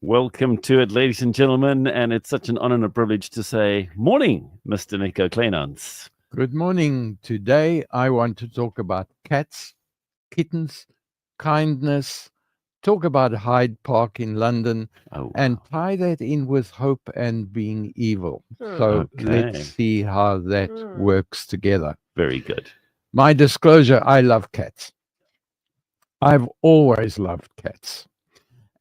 Welcome to it, ladies and gentlemen, and it's such an honor and a privilege to say morning, Mr. Nico Kleynhans. Good morning. Today I want to talk about cats, kittens, kindness, talk about Hyde Park in London, Oh, and wow. tie that in with hope and being evil. So let's Okay. see how that works together. Very good. My disclosure, I love cats. I've always loved cats.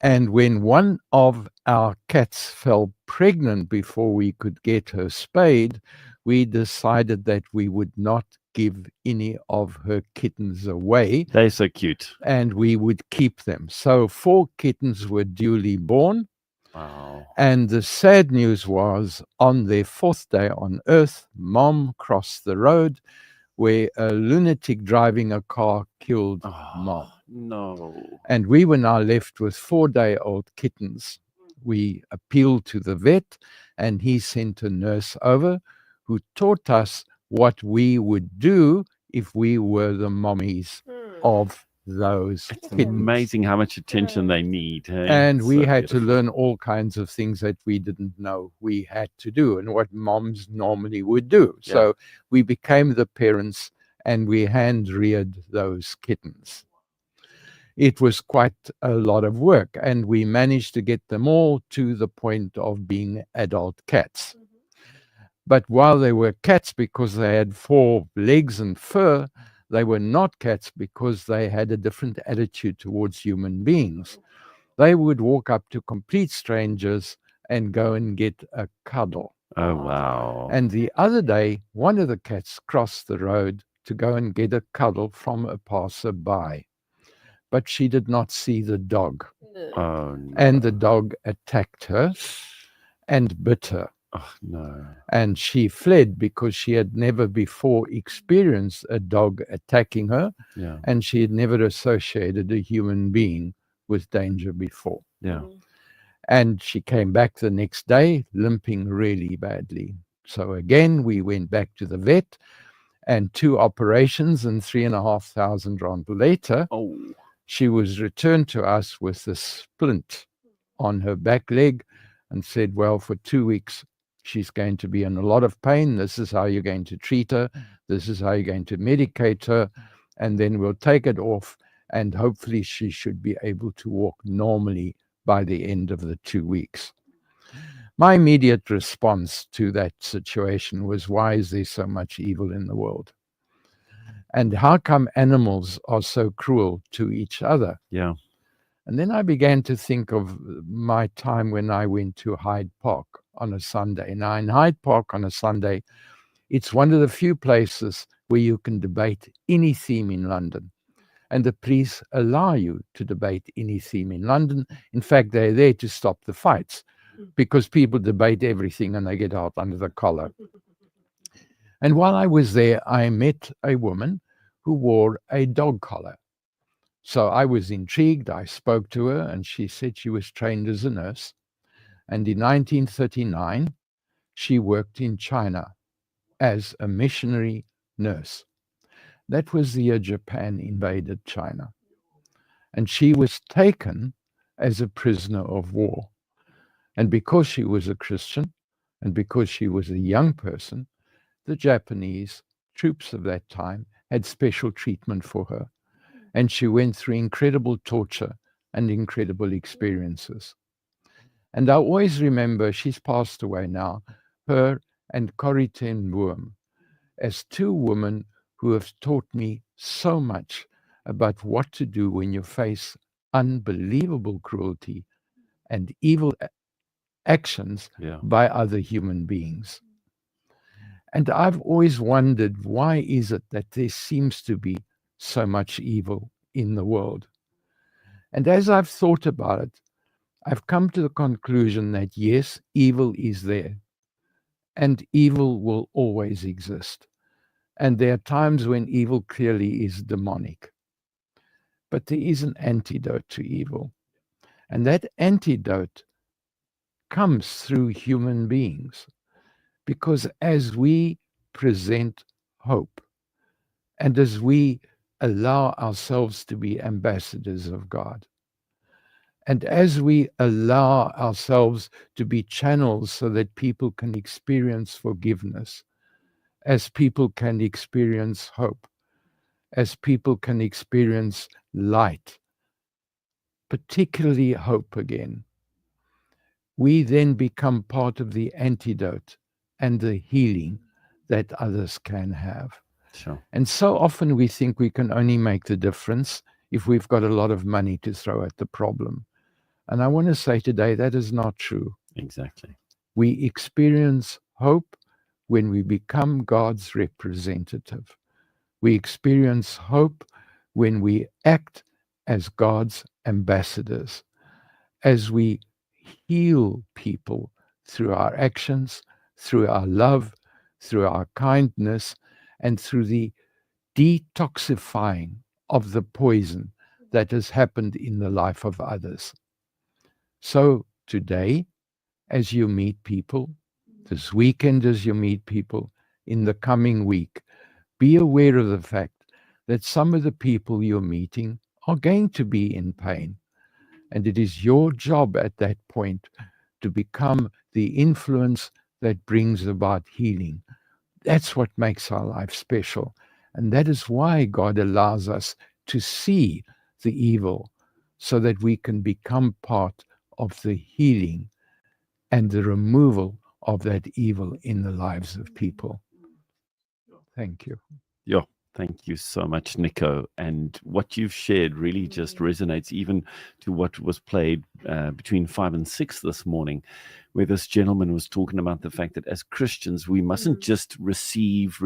And when one of our cats fell pregnant before we could get her spayed, we decided that we would not give any of her kittens away They're so cute. and we would keep them. So 4 kittens were duly born. Wow. And the sad news was on their 4th day on earth, Mom crossed the road where a lunatic driving a car killed Mom. No. And we were now left with 4-day-old kittens. We appealed to the vet, and he sent a nurse over who taught us what we would do if we were the mommies of those It's kittens. amazing how much attention they need. Hey? And we So had to beautiful. learn all kinds of things that we didn't know we had to do and what moms normally would do. Yeah. So we became the parents and we hand reared those kittens. It was quite a lot of work, and we managed to get them all to the point of being adult cats. But while they were cats because they had 4 legs and fur, they were not cats because they had a different attitude towards human beings. They would walk up to complete strangers and go and get a cuddle. Oh, wow. And the other day, one of the cats crossed the road to go and get a cuddle from a passerby. But she did not see the dog, Oh, no. and the dog attacked her and bit her. Oh, no. And she fled because she had never before experienced a dog attacking her, Yeah. and she had never associated a human being with danger before. Yeah. And she came back the next day limping really badly. So again, we went back to the vet, and 2 operations and 3,500 rand later, Oh. she was returned to us with a splint on her back leg and said, well, for 2 weeks, she's going to be in a lot of pain. This is how you're going to treat her. This is how you're going to medicate her. And then we'll take it off. And hopefully she should be able to walk normally by the end of the 2 weeks. My immediate response to that situation was, why is there so much evil in the world? And how come animals are so cruel to each other? Yeah. And then I began to think of my time when I went to Hyde Park on a Sunday. Now, in Hyde Park on a Sunday, it's one of the few places where you can debate any theme in London. And the police allow you to debate any theme in London. In fact, they're there to stop the fights because people debate everything and they get out under the collar. And while I was there, I met a woman who wore a dog collar. So I was intrigued. I spoke to her, and she said she was trained as a nurse. And in 1939, she worked in China as a missionary nurse. That was the year Japan invaded China. And she was taken as a prisoner of war. And because she was a Christian, and because she was a young person, the Japanese troops of that time had special treatment for her. And she went through incredible torture and incredible experiences. And I always remember, she's passed away now, her and Corrie ten Boom as 2 women who have taught me so much about what to do when you face unbelievable cruelty and evil actions Yeah. by other human beings. And I've always wondered, why is it that there seems to be so much evil in the world? And as I've thought about it, I've come to the conclusion that yes, evil is there, and evil will always exist. And there are times when evil clearly is demonic. But there is an antidote to evil. And that antidote comes through human beings. Because as we present hope, and as we allow ourselves to be ambassadors of God, And as we allow ourselves to be channels so that people can experience forgiveness, as people can experience hope, as people can experience light, particularly hope again, we then become part of the antidote and the healing that others can have. Sure. And so often we think we can only make the difference if we've got a lot of money to throw at the problem. And I want to say today that is not true. Exactly. We experience hope when we become God's representative. We experience hope when we act as God's ambassadors, as we heal people through our actions, through our love, through our kindness, and through the detoxifying of the poison that has happened in the life of others. So today, as you meet people, this weekend as you meet people, in the coming week, be aware of the fact that some of the people you're meeting are going to be in pain. And it is your job at that point to become the influence that brings about healing. That's what makes our life special. And that is why God allows us to see the evil so that we can become part of the healing and the removal of that evil in the lives of people. Thank you. Yeah. Thank you so much, Nico. And what you've shared really just resonates even to what was played between 5 and 6 this morning, where this gentleman was talking about the fact that as Christians, we mustn't just receive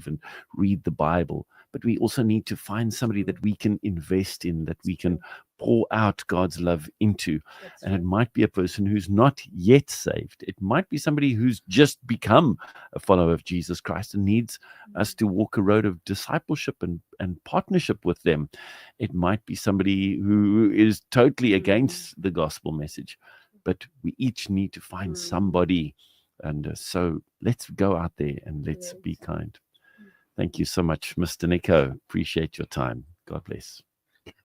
and read the Bible, but we also need to find somebody that we can invest in, that we can pour out God's love into. And it might be a person who's not yet saved. It might be somebody who's just become a follower of Jesus Christ and needs us to walk a road of discipleship and partnership with them. It might be somebody who is totally against the gospel message, but we each need to find somebody. And so let's go out there and let's be kind. Thank you so much, Mr. Nico. Appreciate your time. God bless.